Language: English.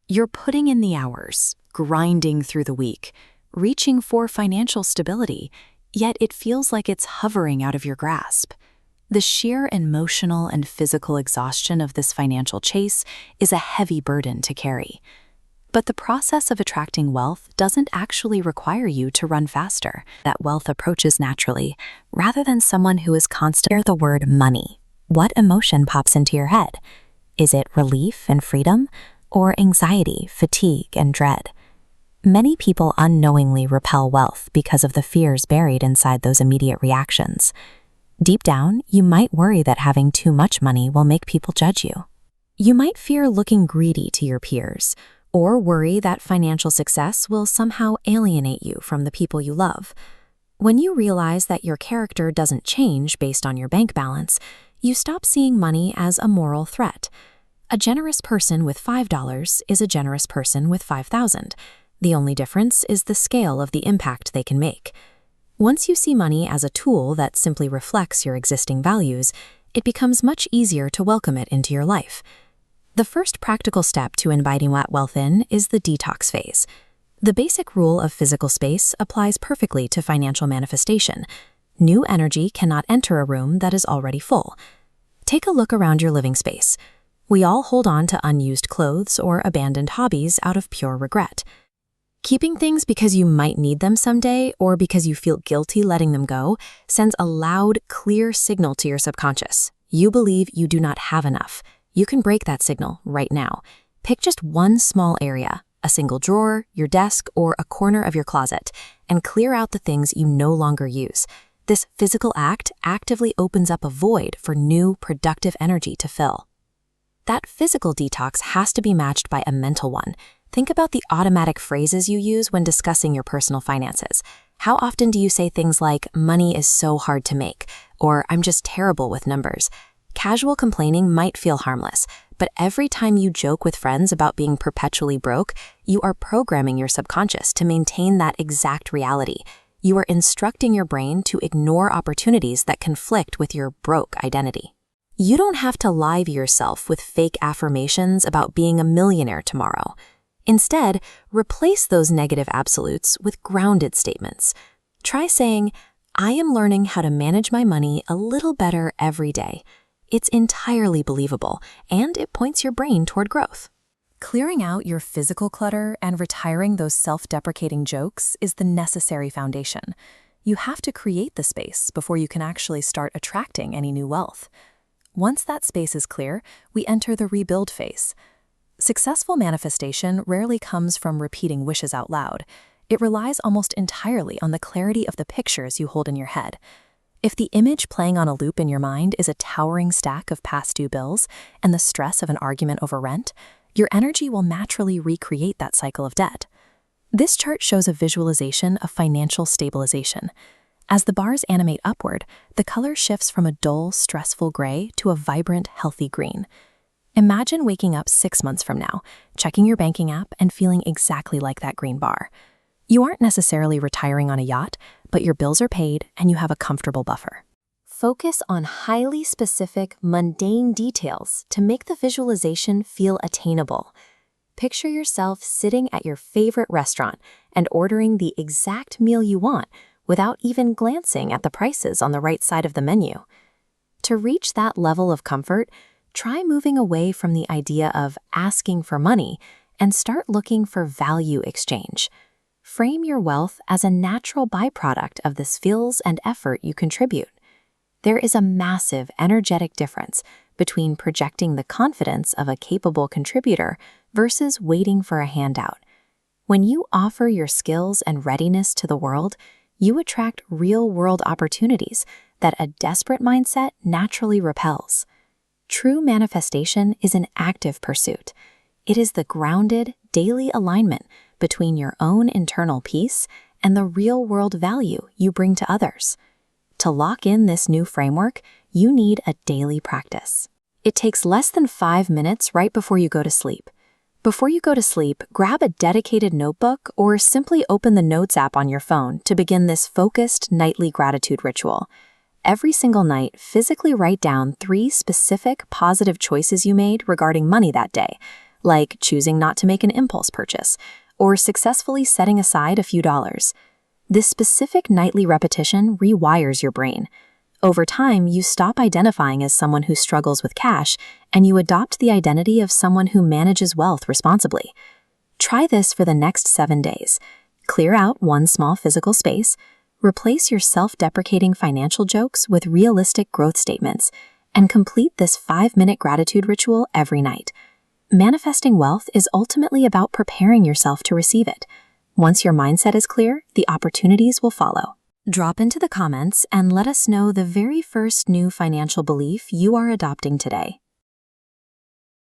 You're putting in the hours, grinding through the week, reaching for financial stability, yet it feels like it's hovering out of your grasp. The sheer emotional and physical exhaustion of this financial chase is a heavy burden to carry. But the process of attracting wealth doesn't actually require you to run faster. That wealth approaches naturally, rather than someone who is constantly the word money. What emotion pops into your head? Is it relief and freedom, or anxiety, fatigue, and dread? Many people unknowingly repel wealth because of the fears buried inside those immediate reactions. Deep down, you might worry that having too much money will make people judge you. You might fear looking greedy to your peers, or worry that financial success will somehow alienate you from the people you love. When you realize that your character doesn't change based on your bank balance, you stop seeing money as a moral threat. A generous person with $5 is a generous person with $5,000. The only difference is the scale of the impact they can make. Once you see money as a tool that simply reflects your existing values, it becomes much easier to welcome it into your life. The first practical step to inviting that wealth in is the detox phase. The basic rule of physical space applies perfectly to financial manifestation. New energy cannot enter a room that is already full. Take a look around your living space. We all hold on to unused clothes or abandoned hobbies out of pure regret. Keeping things because you might need them someday or because you feel guilty letting them go sends a loud, clear signal to your subconscious. You believe you do not have enough. You can break that signal right now. Pick just one small area, a single drawer, your desk, or a corner of your closet, and clear out the things you no longer use. This physical act actively opens up a void for new, productive energy to fill. That physical detox has to be matched by a mental one. Think about the automatic phrases you use when discussing your personal finances. How often do you say things like, "Money is so hard to make," or "I'm just terrible with numbers"? Casual complaining might feel harmless, but every time you joke with friends about being perpetually broke, you are programming your subconscious to maintain that exact reality. You are instructing your brain to ignore opportunities that conflict with your broke identity. You don't have to lie to yourself with fake affirmations about being a millionaire tomorrow. Instead, replace those negative absolutes with grounded statements. Try saying, "I am learning how to manage my money a little better every day." It's entirely believable, and it points your brain toward growth. Clearing out your physical clutter and retiring those self-deprecating jokes is the necessary foundation. You have to create the space before you can actually start attracting any new wealth. Once that space is clear, we enter the rebuild phase. Successful manifestation rarely comes from repeating wishes out loud. It relies almost entirely on the clarity of the pictures you hold in your head. If the image playing on a loop in your mind is a towering stack of past due bills and the stress of an argument over rent, your energy will naturally recreate that cycle of debt. This chart shows a visualization of financial stabilization. As the bars animate upward, the color shifts from a dull, stressful gray to a vibrant, healthy green. Imagine waking up 6 months from now, checking your banking app and feeling exactly like that green bar. You aren't necessarily retiring on a yacht, but your bills are paid and you have a comfortable buffer. Focus on highly specific, mundane details to make the visualization feel attainable. Picture yourself sitting at your favorite restaurant and ordering the exact meal you want without even glancing at the prices on the right side of the menu. To reach that level of comfort, try moving away from the idea of asking for money and start looking for value exchange. Frame your wealth as a natural byproduct of the skills and effort you contribute. There is a massive energetic difference between projecting the confidence of a capable contributor versus waiting for a handout. When you offer your skills and readiness to the world, you attract real-world opportunities that a desperate mindset naturally repels. True manifestation is an active pursuit. It is the grounded, daily alignment between your own internal peace and the real-world value you bring to others. To lock in this new framework, you need a daily practice. It takes less than 5 minutes right before you go to sleep. Before you go to sleep, grab a dedicated notebook or simply open the Notes app on your phone to begin this focused nightly gratitude ritual. Every single night, physically write down 3 specific positive choices you made regarding money that day, like choosing not to make an impulse purchase or successfully setting aside a few dollars. This specific nightly repetition rewires your brain. Over time, you stop identifying as someone who struggles with cash and you adopt the identity of someone who manages wealth responsibly. Try this for the next 7 days. Clear out one small physical space, replace your self-deprecating financial jokes with realistic growth statements, and complete this 5-minute gratitude ritual every night. Manifesting wealth is ultimately about preparing yourself to receive it. Once your mindset is clear, the opportunities will follow. Drop into the comments and let us know the very first new financial belief you are adopting today.